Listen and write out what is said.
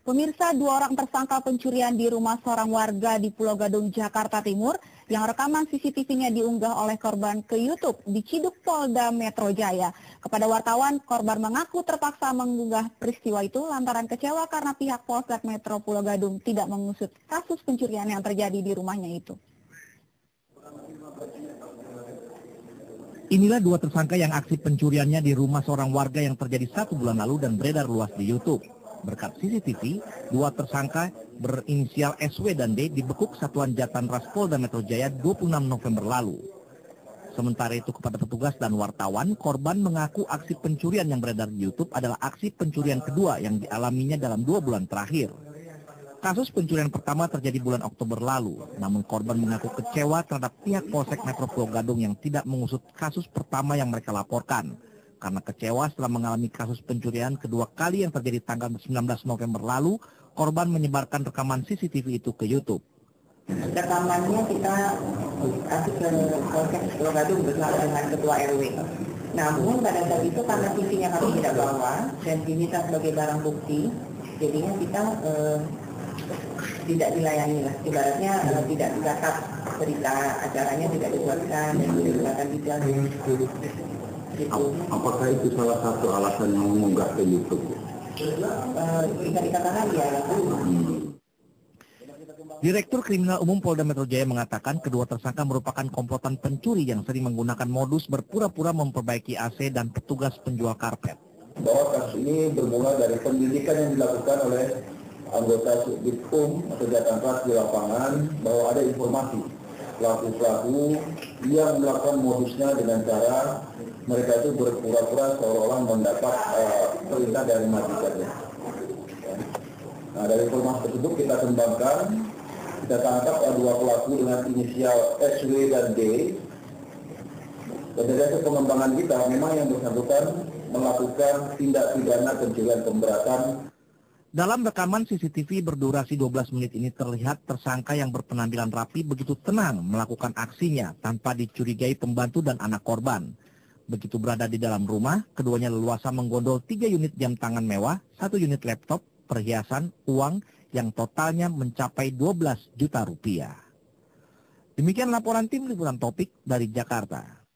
Pemirsa, 2 orang tersangka pencurian di rumah seorang warga di Pulau Gadung, Jakarta Timur yang rekaman CCTV-nya diunggah oleh korban ke YouTube diciduk Polda Metro Jaya. Kepada wartawan, korban mengaku terpaksa mengunggah peristiwa itu lantaran kecewa karena pihak Polsek Metro Pulau Gadung tidak mengusut kasus pencurian yang terjadi di rumahnya itu. Inilah 2 tersangka yang aksi pencuriannya di rumah seorang warga yang terjadi 1 bulan lalu dan beredar luas di YouTube. Berkat CCTV, 2 tersangka berinisial SW dan D dibekuk Satuan Jatanras Polda Metro Jaya 26 November lalu. Sementara itu kepada petugas dan wartawan, korban mengaku aksi pencurian yang beredar di YouTube adalah aksi pencurian kedua yang dialaminya dalam 2 bulan terakhir. Kasus pencurian pertama terjadi bulan Oktober lalu, namun korban mengaku kecewa terhadap pihak Polsek Metro Pulau Gadung yang tidak mengusut kasus pertama yang mereka laporkan. Karena kecewa setelah mengalami kasus pencurian kedua kali yang terjadi tanggal 19 November lalu, korban menyebarkan rekaman CCTV itu ke YouTube. Rekamannya kita kasih ke Polsek Pulau Gadung bersama dengan Ketua RW. Namun pada saat itu karena TV-nya kami tidak bawa dan diminta sebagai barang bukti, jadinya kita tidak dilayani lah. Ibaratnya tidak dicatat berita acaranya, tidak dibuatkan dan tidak dibuatkan detail. Gitu. Apakah itu salah satu alasan yang mengunggah ke YouTube? Bisa dikatakan ya. Direktur Kriminal Umum Polda Metro Jaya mengatakan kedua tersangka merupakan komplotan pencuri yang sering menggunakan modus berpura-pura memperbaiki AC dan petugas penjual karpet. Bahwa kasus ini bermula dari pendidikan yang dilakukan oleh anggota Subditum atau Jatanras di lapangan bahwa ada informasi pelaku-pelaku yang melakukan modusnya dengan cara mereka itu berpura-pura seolah-olah mendapat perintah dari majikannya. Nah, dari informasi tersebut kita kembangkan, kita tangkap 2 pelaku dengan inisial SW dan D. Dan dari hasil pengembangan kita, memang yang bersangkutan melakukan tindak pidana pencurian pemberatan. Dalam rekaman CCTV berdurasi 12 menit ini terlihat tersangka yang berpenampilan rapi begitu tenang melakukan aksinya tanpa dicurigai pembantu dan anak korban. Begitu berada di dalam rumah, keduanya leluasa menggondol 3 unit jam tangan mewah, 1 unit laptop, perhiasan, uang yang totalnya mencapai 12 juta rupiah. Demikian laporan tim liputan Topik dari Jakarta.